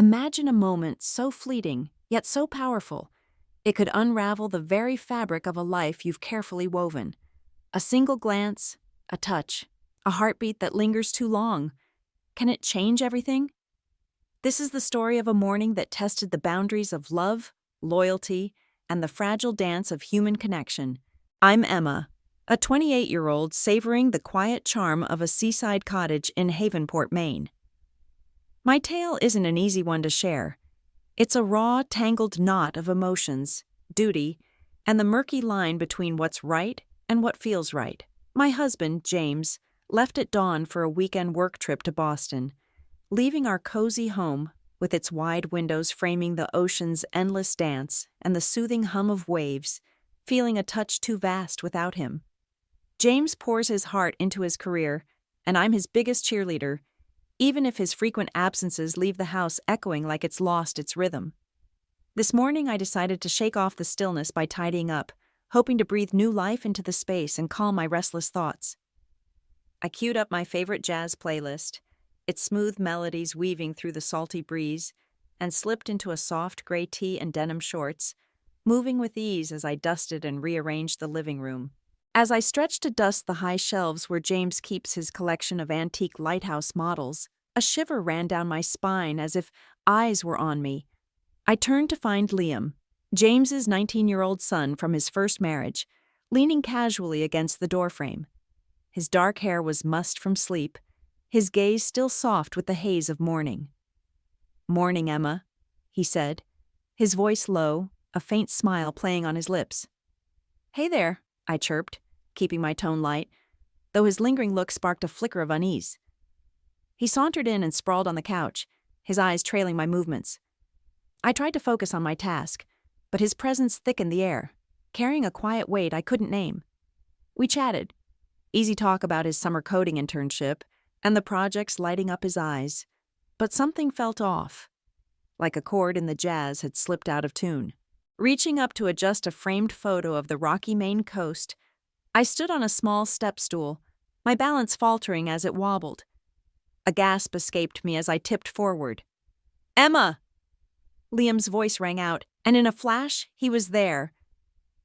Imagine a moment so fleeting, yet so powerful, it could unravel the very fabric of a life you've carefully woven. A single glance, a touch, a heartbeat that lingers too long. Can it change everything? This is the story of a morning that tested the boundaries of love, loyalty, and the fragile dance of human connection. I'm Emma, a 28-year-old savoring the quiet charm of a seaside cottage in Havenport, Maine. My tale isn't an easy one to share. It's a raw, tangled knot of emotions, duty, and the murky line between what's right and what feels right. My husband, James, left at dawn for a weekend work trip to Boston, leaving our cozy home with its wide windows framing the ocean's endless dance and the soothing hum of waves, feeling a touch too vast without him. James pours his heart into his career, and I'm his biggest cheerleader, even if his frequent absences leave the house echoing like it's lost its rhythm. This morning I decided to shake off the stillness by tidying up, hoping to breathe new life into the space and calm my restless thoughts. I queued up my favorite jazz playlist, its smooth melodies weaving through the salty breeze, and slipped into a soft gray tee and denim shorts, moving with ease as I dusted and rearranged the living room. As I stretched to dust the high shelves where James keeps his collection of antique lighthouse models, a shiver ran down my spine as if eyes were on me. I turned to find Liam, James's 19-year-old son from his first marriage, leaning casually against the doorframe. His dark hair was mussed from sleep, his gaze still soft with the haze of morning. "Morning, Emma," he said, his voice low, a faint smile playing on his lips. "Hey there," I chirped, keeping my tone light, though his lingering look sparked a flicker of unease. He sauntered in and sprawled on the couch, his eyes trailing my movements. I tried to focus on my task, but his presence thickened the air, carrying a quiet weight I couldn't name. We chatted, easy talk about his summer coding internship and the projects lighting up his eyes, but something felt off, like a chord in the jazz had slipped out of tune. Reaching up to adjust a framed photo of the rocky Maine coast, I stood on a small step stool, my balance faltering as it wobbled. A gasp escaped me as I tipped forward. "Emma!" Liam's voice rang out, and in a flash, he was there,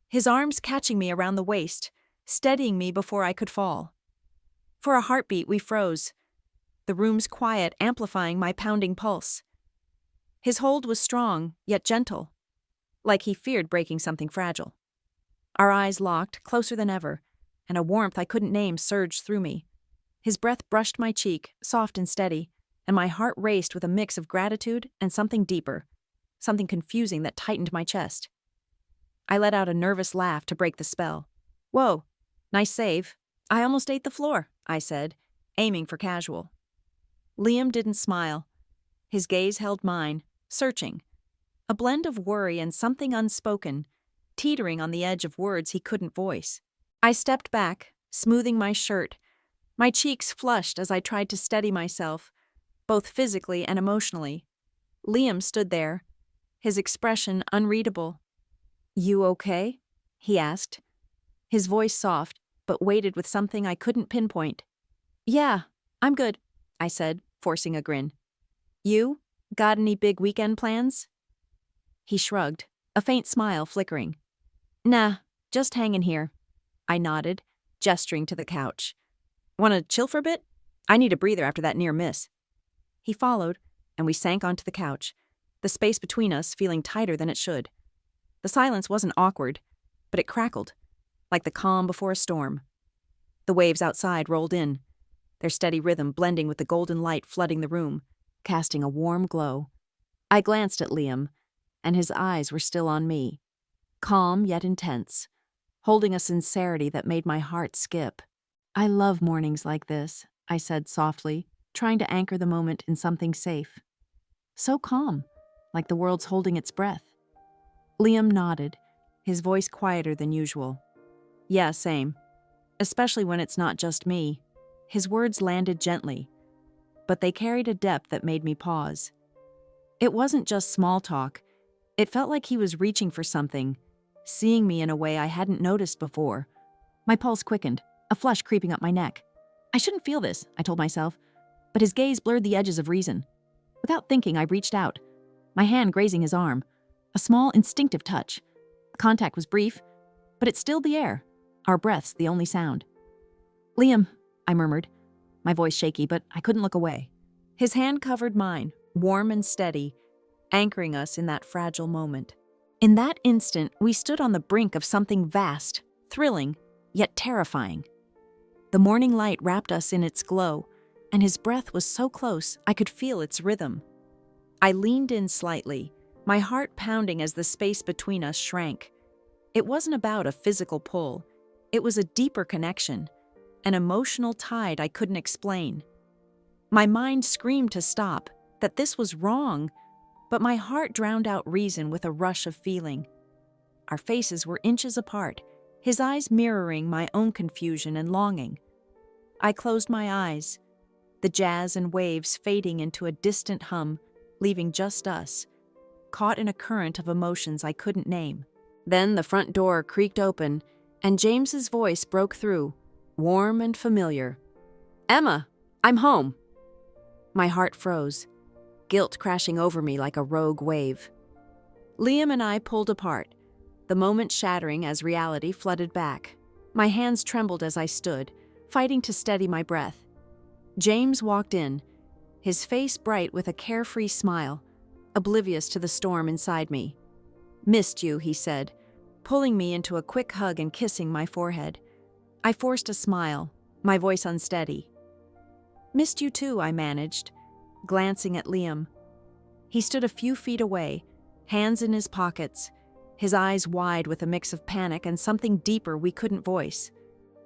his arms catching me around the waist, steadying me before I could fall. For a heartbeat, we froze, the room's quiet amplifying my pounding pulse. His hold was strong, yet gentle, like he feared breaking something fragile. Our eyes locked, closer than ever, and a warmth I couldn't name surged through me. His breath brushed my cheek, soft and steady, and my heart raced with a mix of gratitude and something deeper, something confusing that tightened my chest. I let out a nervous laugh to break the spell. "Whoa, nice save. I almost ate the floor," I said, aiming for casual. Liam didn't smile. His gaze held mine, searching, a blend of worry and something unspoken, teetering on the edge of words he couldn't voice. I stepped back, smoothing my shirt, my cheeks flushed as I tried to steady myself, both physically and emotionally. Liam stood there, his expression unreadable. "You okay?" he asked, his voice soft, but weighted with something I couldn't pinpoint. "Yeah, I'm good," I said, forcing a grin. "You? Got any big weekend plans?" He shrugged, a faint smile flickering. "Nah, just hanging here." I nodded, gesturing to the couch. "Wanna chill for a bit? I need a breather after that near miss." He followed, and we sank onto the couch, the space between us feeling tighter than it should. The silence wasn't awkward, but it crackled, like the calm before a storm. The waves outside rolled in, their steady rhythm blending with the golden light flooding the room, casting a warm glow. I glanced at Liam, and his eyes were still on me, calm yet intense, holding a sincerity that made my heart skip. "I love mornings like this," I said softly, trying to anchor the moment in something safe. So calm, like the world's holding its breath. Liam nodded, his voice quieter than usual. "Yeah, same. Especially when it's not just me." His words landed gently, but they carried a depth that made me pause. It wasn't just small talk. It felt like he was reaching for something, seeing me in a way I hadn't noticed before. My pulse quickened, a flush creeping up my neck. I shouldn't feel this, I told myself, but his gaze blurred the edges of reason. Without thinking, I reached out, my hand grazing his arm, a small, instinctive touch. The contact was brief, but it stilled the air, our breaths the only sound. "Liam," I murmured, my voice shaky, but I couldn't look away. His hand covered mine, warm and steady, anchoring us in that fragile moment. In that instant, we stood on the brink of something vast, thrilling, yet terrifying. The morning light wrapped us in its glow, and his breath was so close I could feel its rhythm. I leaned in slightly, my heart pounding as the space between us shrank. It wasn't about a physical pull. It was a deeper connection, an emotional tide I couldn't explain. My mind screamed to stop, that this was wrong, but my heart drowned out reason with a rush of feeling. Our faces were inches apart, his eyes mirroring my own confusion and longing. I closed my eyes, the jazz and waves fading into a distant hum, leaving just us, caught in a current of emotions I couldn't name. Then the front door creaked open, and James's voice broke through, warm and familiar. "Emma, I'm home." My heart froze, guilt crashing over me like a rogue wave. Liam and I pulled apart, the moment shattering as reality flooded back. My hands trembled as I stood, fighting to steady my breath. James walked in, his face bright with a carefree smile, oblivious to the storm inside me. "Missed you," he said, pulling me into a quick hug and kissing my forehead. I forced a smile, my voice unsteady. "Missed you too," I managed, glancing at Liam. He stood a few feet away, hands in his pockets, his eyes wide with a mix of panic and something deeper we couldn't voice.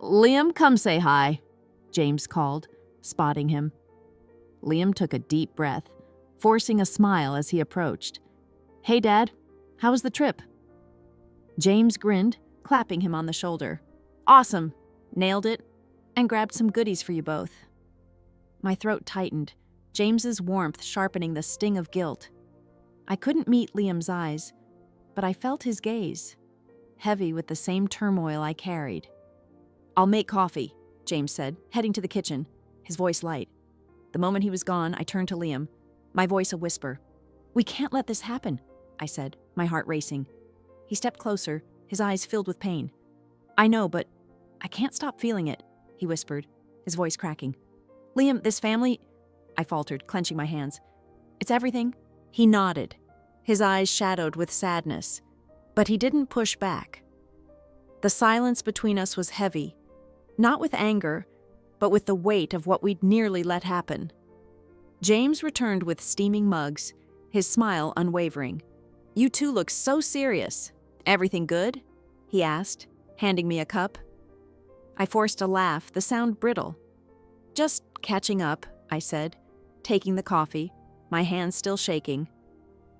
"Liam, come say hi," James called, spotting him. Liam took a deep breath, forcing a smile as he approached. "Hey, Dad, how was the trip?" James grinned, clapping him on the shoulder. "Awesome, nailed it, and grabbed some goodies for you both." My throat tightened, James's warmth sharpening the sting of guilt. I couldn't meet Liam's eyes, but I felt his gaze, heavy with the same turmoil I carried. "I'll make coffee," James said, heading to the kitchen, his voice light. The moment he was gone, I turned to Liam, my voice a whisper. "We can't let this happen," I said, my heart racing. He stepped closer, his eyes filled with pain. "I know, but I can't stop feeling it," he whispered, his voice cracking. "Liam, this family—" I faltered, clenching my hands. "It's everything." He nodded, his eyes shadowed with sadness, but he didn't push back. The silence between us was heavy, not with anger, but with the weight of what we'd nearly let happen. James returned with steaming mugs, his smile unwavering. "You two look so serious. Everything good?" he asked, handing me a cup. I forced a laugh, the sound brittle. "Just catching up," I said, taking the coffee, my hands still shaking.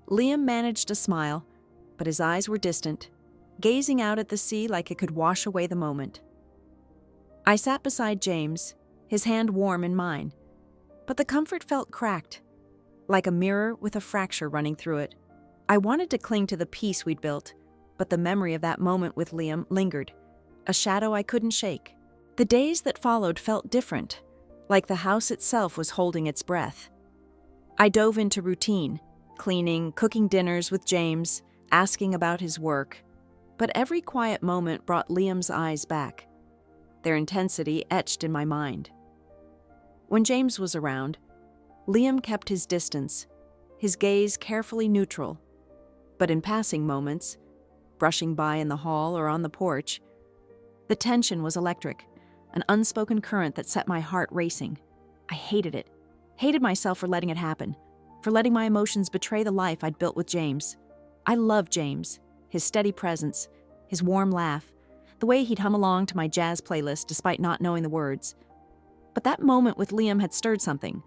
Liam managed a smile, but his eyes were distant, gazing out at the sea like it could wash away the moment. I sat beside James, his hand warm in mine, but the comfort felt cracked, like a mirror with a fracture running through it. I wanted to cling to the peace we'd built, but the memory of that moment with Liam lingered, a shadow I couldn't shake. The days that followed felt different, like the house itself was holding its breath. I dove into routine, cleaning, cooking dinners with James, asking about his work, but every quiet moment brought Liam's eyes back, their intensity etched in my mind. When James was around, Liam kept his distance, his gaze carefully neutral, but in passing moments, brushing by in the hall or on the porch, the tension was electric, an unspoken current that set my heart racing. I hated it, hated myself for letting it happen, for letting my emotions betray the life I'd built with James. I loved James, his steady presence, his warm laugh, the way he'd hum along to my jazz playlist despite not knowing the words. But that moment with Liam had stirred something,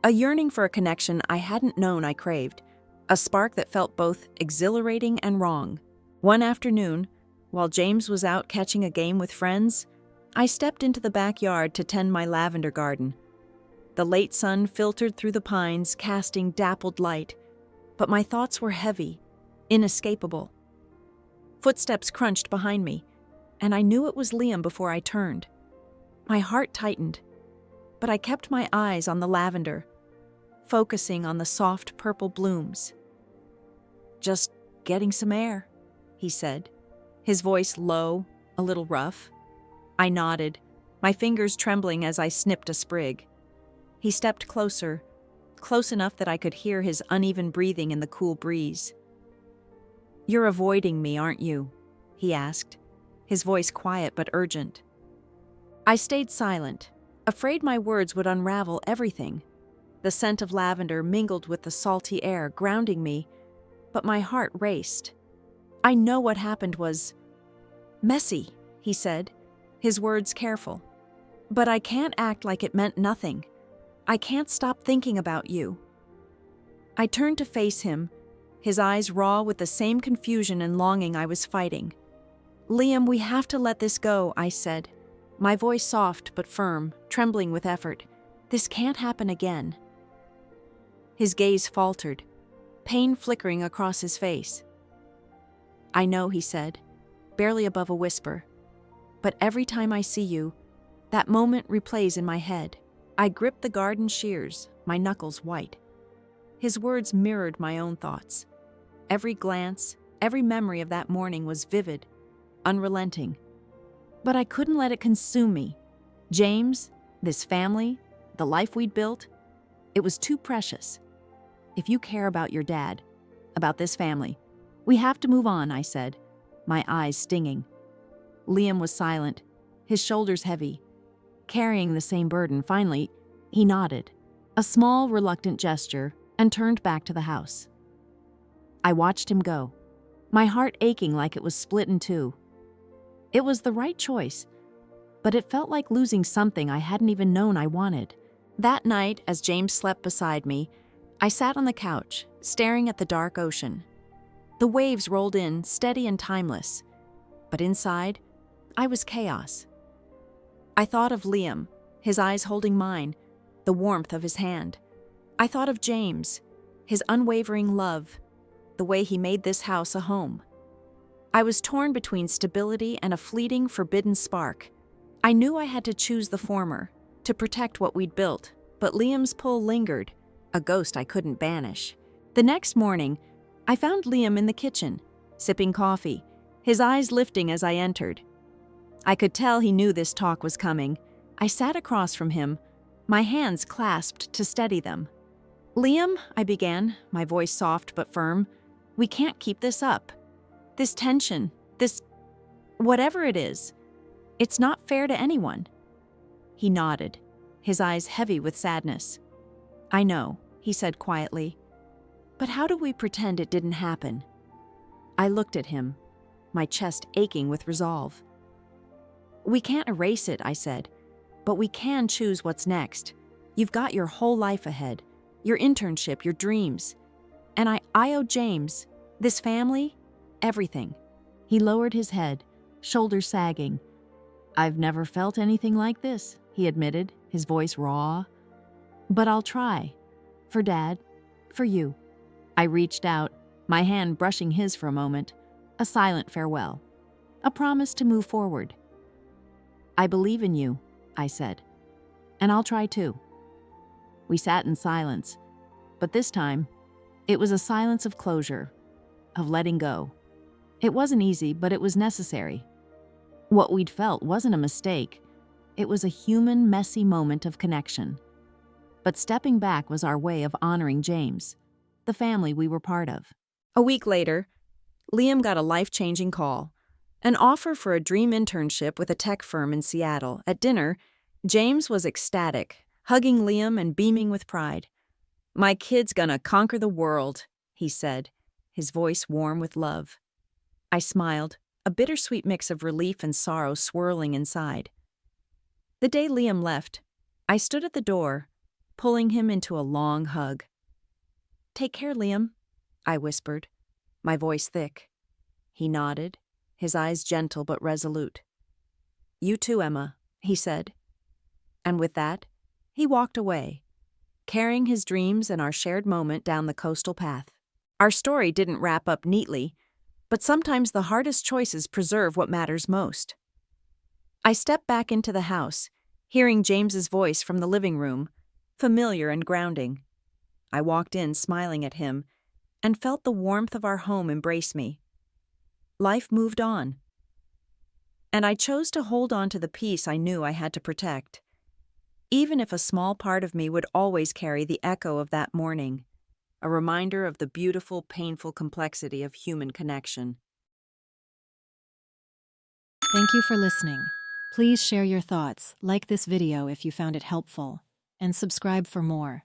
a yearning for a connection I hadn't known I craved, a spark that felt both exhilarating and wrong. One afternoon, while James was out catching a game with friends, I stepped into the backyard to tend my lavender garden. The late sun filtered through the pines, casting dappled light, but my thoughts were heavy, inescapable. Footsteps crunched behind me, and I knew it was Liam before I turned. My heart tightened, but I kept my eyes on the lavender, focusing on the soft purple blooms. "Just getting some air," he said, his voice low, a little rough. I nodded, my fingers trembling as I snipped a sprig. He stepped closer, close enough that I could hear his uneven breathing in the cool breeze. "You're avoiding me, aren't you?" he asked, his voice quiet but urgent. I stayed silent, afraid my words would unravel everything. The scent of lavender mingled with the salty air, grounding me, but my heart raced. "I know what happened was messy," he said, his words careful. "But I can't act like it meant nothing. I can't stop thinking about you." I turned to face him, his eyes raw with the same confusion and longing I was fighting. "Liam, we have to let this go," I said, my voice soft but firm, trembling with effort. "This can't happen again." His gaze faltered, pain flickering across his face. "I know," he said, barely above a whisper. "But every time I see you, that moment replays in my head." I gripped the garden shears, my knuckles white. His words mirrored my own thoughts. Every glance, every memory of that morning was vivid, unrelenting. But I couldn't let it consume me. James, this family, the life we'd built, it was too precious. "If you care about your dad, about this family, we have to move on," I said, my eyes stinging. Liam was silent, his shoulders heavy, carrying the same burden. Finally, he nodded, a small, reluctant gesture, and turned back to the house. I watched him go, my heart aching like it was split in two. It was the right choice, but it felt like losing something I hadn't even known I wanted. That night, as James slept beside me, I sat on the couch, staring at the dark ocean. The waves rolled in, steady and timeless, but inside, I was chaos. I thought of Liam, his eyes holding mine, the warmth of his hand. I thought of James, his unwavering love, the way he made this house a home. I was torn between stability and a fleeting, forbidden spark. I knew I had to choose the former, to protect what we'd built, but Liam's pull lingered, a ghost I couldn't banish. The next morning, I found Liam in the kitchen, sipping coffee, his eyes lifting as I entered. I could tell he knew this talk was coming. I sat across from him, my hands clasped to steady them. "Liam," I began, my voice soft but firm, "we can't keep this up. This tension, this whatever it is, it's not fair to anyone." He nodded, his eyes heavy with sadness. "I know," he said quietly, "but how do we pretend it didn't happen?" I looked at him, my chest aching with resolve. "We can't erase it," I said, "but we can choose what's next. You've got your whole life ahead, your internship, your dreams. And I owe James, this family, everything." He lowered his head, shoulders sagging. "I've never felt anything like this," he admitted, his voice raw. "But I'll try. For Dad, for you." I reached out, my hand brushing his for a moment, a silent farewell, a promise to move forward. "I believe in you," I said, "and I'll try too." We sat in silence, but this time, it was a silence of closure, of letting go. It wasn't easy, but it was necessary. What we'd felt wasn't a mistake. It was a human, messy moment of connection. But stepping back was our way of honoring James, the family we were part of. A week later, Liam got a life-changing call, an offer for a dream internship with a tech firm in Seattle. At dinner, James was ecstatic, hugging Liam and beaming with pride. "My kid's gonna conquer the world," he said, his voice warm with love. I smiled, a bittersweet mix of relief and sorrow swirling inside. The day Liam left, I stood at the door, pulling him into a long hug. "Take care, Liam," I whispered, my voice thick. He nodded, his eyes gentle but resolute. "You too, Emma," he said. And with that, he walked away, carrying his dreams and our shared moment down the coastal path. Our story didn't wrap up neatly, but sometimes the hardest choices preserve what matters most. I stepped back into the house, hearing James's voice from the living room, familiar and grounding. I walked in smiling at him and felt the warmth of our home embrace me. Life moved on, and I chose to hold on to the peace I knew I had to protect, even if a small part of me would always carry the echo of that morning, a reminder of the beautiful, painful complexity of human connection. Thank you for listening. Please share your thoughts, like this video if you found it helpful, and subscribe for more.